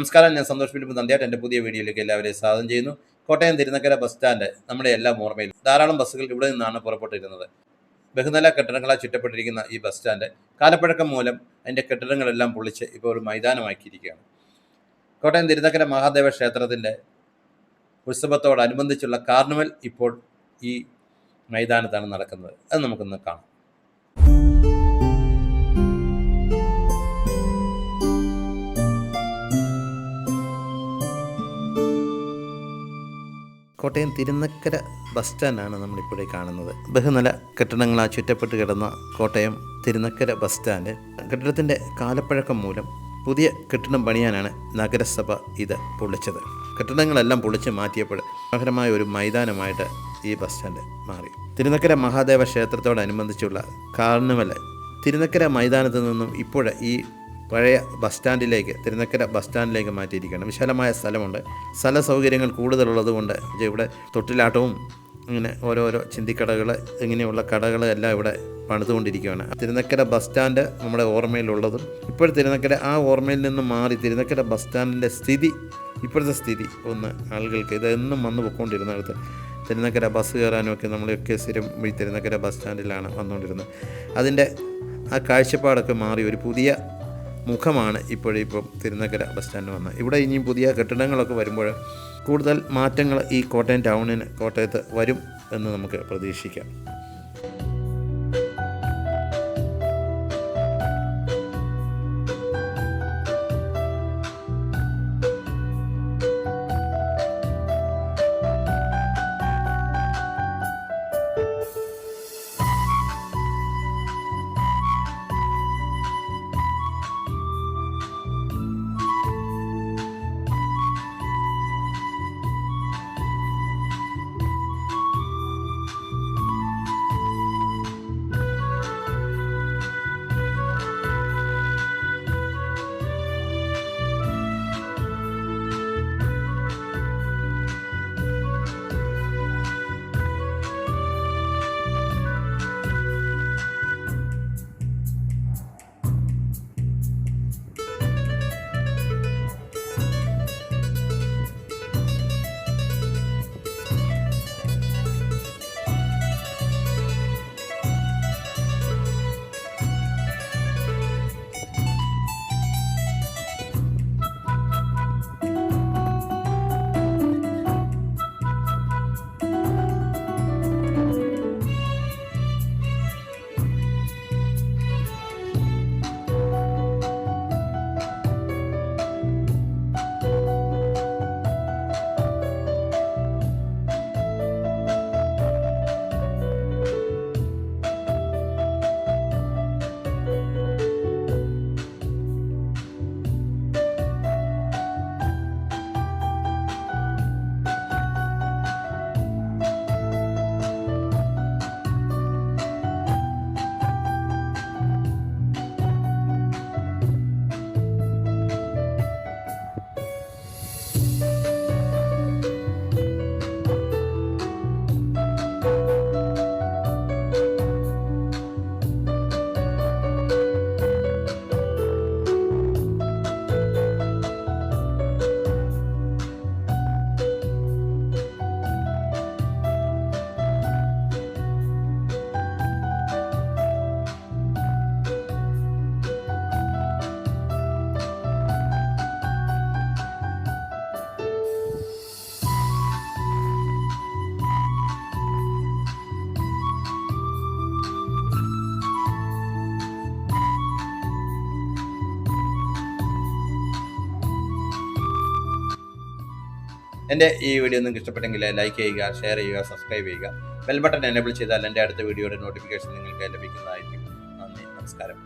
നമസ്കാരം, ഞാൻ സന്തോഷ് ഫിലിപ്പ് നന്ദിയായിട്ട് എൻ്റെ പുതിയ വീഡിയോയിലേക്ക് എല്ലാവരെയും സ്വാഗതം ചെയ്യുന്നു. കോട്ടയം തിരുനക്കര ബസ് സ്റ്റാൻഡ് നമ്മുടെ എല്ലാ ഓർമ്മയിലും ധാരാളം ബസ്സുകൾ ഇവിടെ നിന്നാണ് പുറപ്പെട്ടിരുന്നത്. ബഹുനില കെട്ടിടങ്ങളാൽ ചുറ്റപ്പെട്ടിരിക്കുന്ന ഈ ബസ് സ്റ്റാൻഡ് കാലപ്പഴക്കം മൂലം അതിൻ്റെ കെട്ടിടങ്ങളെല്ലാം പൊളിച്ച് ഇപ്പോൾ ഒരു മൈതാനമാക്കിയിരിക്കുകയാണ്. കോട്ടയം തിരുനക്കര മഹാദേവ ക്ഷേത്രത്തിൻ്റെ ഉത്സവത്തോടനുബന്ധിച്ചുള്ള കാർണിവൽ ഇപ്പോൾ ഈ മൈതാനത്താണ് നടക്കുന്നത്. അത് നമുക്കൊന്ന് കാണാം. കോട്ടയം തിരുനക്കര ബസ് സ്റ്റാൻഡാണ് നമ്മളിപ്പോഴേ കാണുന്നത്. ബഹുനില കെട്ടിടങ്ങളാൽ ചുറ്റപ്പെട്ട് കിടന്ന കോട്ടയം തിരുനക്കര ബസ് സ്റ്റാൻഡ് കെട്ടിടത്തിൻ്റെ കാലപ്പഴക്കം മൂലം പുതിയ കെട്ടിടം പണിയാനാണ് നഗരസഭ ഇത് പൊളിച്ചത്. കെട്ടിടങ്ങളെല്ലാം പൊളിച്ച് മാറ്റിയപ്പോൾ മനോഹരമായ ഒരു മൈതാനമായിട്ട് ഈ ബസ് സ്റ്റാൻഡ് മാറി. തിരുനക്കര മഹാദേവ ക്ഷേത്രത്തോടനുബന്ധിച്ചുള്ള കാർണിവൽ തിരുനക്കര മൈതാനത്ത് നിന്നും ഇപ്പോൾ ഈ പഴയ ബസ് സ്റ്റാൻഡിലേക്ക് തിരുനക്കര ബസ് സ്റ്റാൻഡിലേക്ക് മാറ്റിയിരിക്കുകയാണ്. വിശാലമായ സ്ഥലമുണ്ട്. സ്ഥല സൗകര്യങ്ങൾ കൂടുതലുള്ളത് കൊണ്ട് ഇവിടെ തൊട്ടിലാട്ടവും ഇങ്ങനെ ഓരോരോ ചിന്തിക്കടകൾ ഇങ്ങനെയുള്ള കടകൾ എല്ലാം ഇവിടെ പണിതുകൊണ്ടിരിക്കുകയാണ്. തിരുനക്കര ബസ് സ്റ്റാൻഡ് നമ്മുടെ ഓർമ്മയിലുള്ളതും ഇപ്പോൾ തിരുനക്കര ആ ഓർമ്മയിൽ നിന്നും മാറി തിരുനക്കര ബസ് സ്റ്റാൻഡിൻ്റെ ഇപ്പോഴത്തെ സ്ഥിതി ഒന്ന് ആളുകൾക്ക് ഇതെന്നും വന്നു പൊയ്ക്കൊണ്ടിരുന്നിടത്ത് തിരുനക്കര ബസ് കയറാനും ഒക്കെ നമ്മളൊക്കെ സ്ഥിരം ഈ തിരുനക്കര ബസ് സ്റ്റാൻഡിലാണ് വന്നുകൊണ്ടിരുന്നത്. അതിൻ്റെ ആ കാഴ്ചപ്പാടൊക്കെ മാറി ഒരു പുതിയ മുഖമാണ് ഇപ്പോഴിപ്പം തിരുനക്കര ബസ് സ്റ്റാൻഡ് വന്നത്. ഇവിടെ ഇനിയും പുതിയ കെട്ടിടങ്ങളൊക്കെ വരുമ്പോൾ കൂടുതൽ മാറ്റങ്ങൾ ഈ കോട്ടയം കോട്ടയത്ത് വരും എന്ന് നമുക്ക് പ്രതീക്ഷിക്കാം. എൻ്റെ ഈ വീഡിയോ നിങ്ങൾക്ക് ഇഷ്ടപ്പെട്ടെങ്കിൽ ലൈക്ക് ചെയ്യുക, ഷെയർ ചെയ്യുക, സബ്സ്ക്രൈബ് ചെയ്യുക. ബെൽ ബട്ടൺ എനേബിൾ ചെയ്താൽ എൻ്റെ അടുത്ത വീഡിയോയുടെ നോട്ടിഫിക്കേഷൻ നിങ്ങൾക്ക് ലഭിക്കുന്നതായിരിക്കും. നന്ദി, നമസ്കാരം.